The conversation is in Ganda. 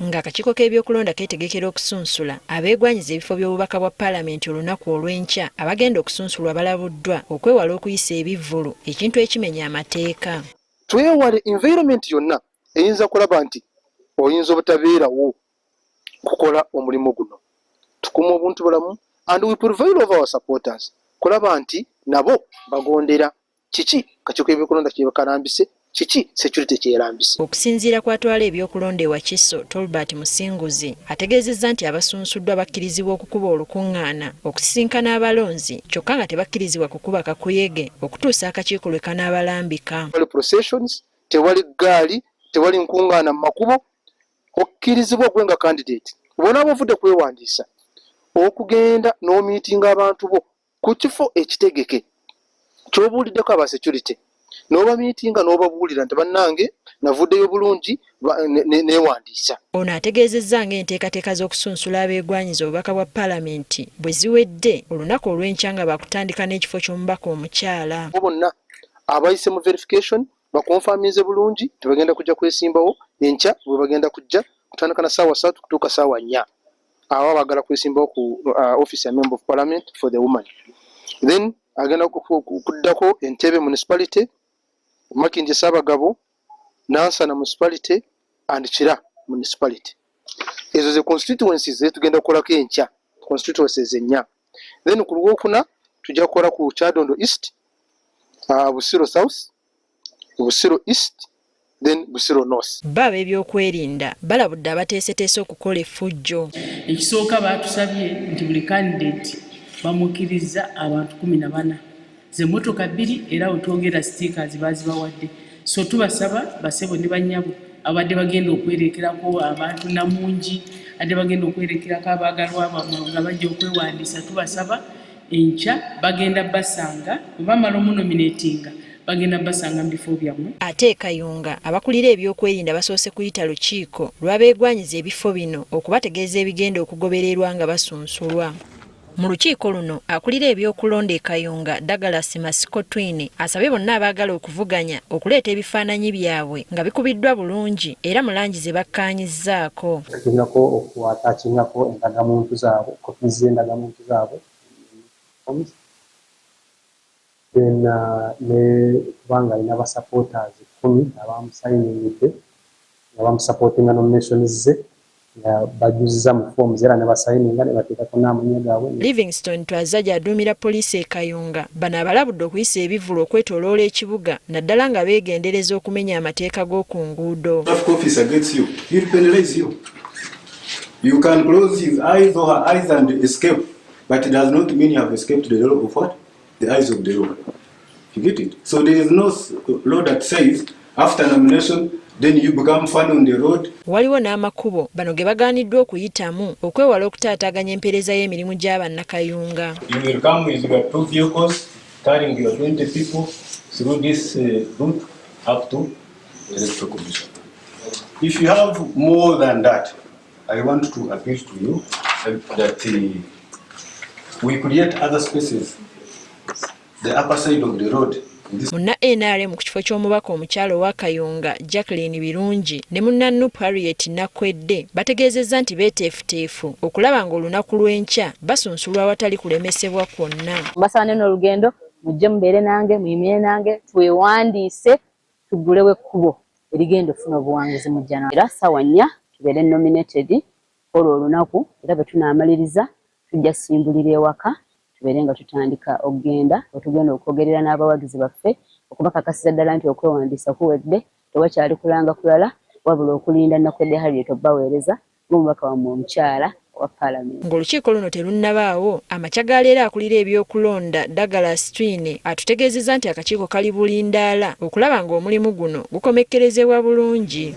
ng'akakiiko k'ebyokulonda keetegekera okusunsula abeegwanyiza ebifo by'obubaka bwa paalamenti olunaku olw'enkya abagenda okusunsulwa balabuddwa okwewala okuyisa ebivvulu ekintu ekimenya amateeka. Twewale environment yonna eyinza kulaba nti oyinza obutabeerawo kukola omulimu guno. Tukuuma obuntu bulamu and we prevail over our supporters kulaba nti nabo bagondera kiki akakiiko k'ebyokulonda kye bakalambise kiki security kyerambise. Okusinziira kwatwala ebyokulonda ewa Kiso, Tolbert Musinguzi ategeezezza nti abasunsuddwa bakkirizibwa okukuba olukuŋŋaana okusisinkana abalonzi kyokka nga tebakkirizibwa kukuba kakuyege okutuusa akakiiko lwe kanaabalambika. Tewali processions, tewali gaali, tewali nkuŋŋaana mu makubo, okkirizibwa gwe nga candidate bona bavudde kwewandiisa okugenda n'omiitinga abantu bo ku kifo ekitegeke ky'obuuliddeko aba security n'oba miitinga n'obabuulira nti bannange navuddeyo bulungi neewandiisa. Ono ategeezezza ng'enteekateeka z'okusunsula abeegwanyiza obubaka bwa paalamenti bwe ziwedde olunaku olw'enkya nga bakutandika n'ekifo ky'omubaka omukyala. Bonna abayise mu verification bakonfamize bulungi tebagenda kujja kwesimbawo enkya bwe bagenda kujja kutandika na ssaawa 3 kutuuka ssaawa 4 abo bagala kwesimbawo ku office ya member of parliament for the woman. Then agenda kuddako Entebbe municipality, Makindye Ssaabagabo, Nansana municipality and Kira municipality. Ezo ze constituencies zetugenda kukolako enkya, constituencies ennya. Then ku Lwokuna tujja kukola ku Kyadondo East, Busiro South, Busiro East, then Busiro North. Baba ebyokwerinda balabudde abateeseteese okukola effujjo. Ekisooka baatusabye nti buli candidate bamukkiriza abantu 14 ze mmotoka 2 era otwogera stickers bazibawadde. So tubasaba basebo ne bannyabo abadde bagenda okwerekerako abantu Namungi adde bagenda okwerekerako abaagalwa abamwe nga bajja okwewandiisa tubasaba enkya bagenda basanga bamala omunominatinga bagenda basanga mu bifo byammwe. Ate Kayunga abakulira ebyokwerinda basoose kuyita lukiiko lw'abeegwanyiza ebifo bino okubategeeza ebigenda okugobererwa nga basunsulwa. Mu lukiiko luno akulira ebyokulonda e Kayunga Douglas Masiko Twine asabye bonna abaagala okuvuganya okuleeta ebifaananyi byabwe nga bikubiddwa bulungi era mu langi ze bakkaanyizzaako. Tulinako okuwataakingako endagamuntu zaabwe, kopi z'endagamuntu zaabwe. Then ne kubanga alina basupporters 10 abamusayiningidde nga bamusupportinga nominations ze nga bajuziza mu forms era ne basayininga ne bateekako n'amannya gaabwe. Livingstone Twazaja aduumira poliisi e Kayunga bano abalabudde okuyisa ebivvulu okwetooloola ekibuga naddala nga beegendereza okumenya amateeka g'oku nguudo. You can close his eyes or her eyes and escape, but it does not mean you have escaped the law of what? The eyes of the law. You get it? So there is no law that says after nomination then you become fun on the road. Waliwo n'amakubo bano ge bagaaniddwa okuyitamu okwewala okutaataaganya empeereza y'emirimu gy'Abannakayunga. You will come with your 2 vehicles carrying your 20 people through this route up to the electoral commission. If you have more than that, I want to appeal to you that we create other spaces, the upper side of the road. Munna NRM ku kifo ky'omubaka omukyalo wa Kayunga Jacqueline Birungi ne munna Nup Harriet Nakwedde bategeezezza nti beeteefuteefu okulaba ng'olunaku lw'enkya basunsulwa awatali kulemesebwa kwonna. Mbasaane n'olugendo mujje mubeere nange muyimire nange twewandiise tuggulewo ekkubo erigenda okufuna obuwanguzi mu January. Era ssaawa 4 tubeere nominated olwo olunaku era bwe tunaamaliriza tujja kusimbulira ewaka tubeere nga tutandika okugenda otugenda okwogerera n'abawagizi baffe okubakakasiza ddala nti okwewandiisa kuwedde tewakyali kulanga kulala wabula okulinda Nakwedde Harriet obbaweereza ng'omubaka wammwe omukyala wa paalamenti. Ng'olukiiko luno terunnabaawo amakya ga leero akulira ebyokulonda Douglas Twine atutegeezezza nti akakiiko kali bulindaala okulaba ng'omulimu guno gukomekkerezebwa bulungi.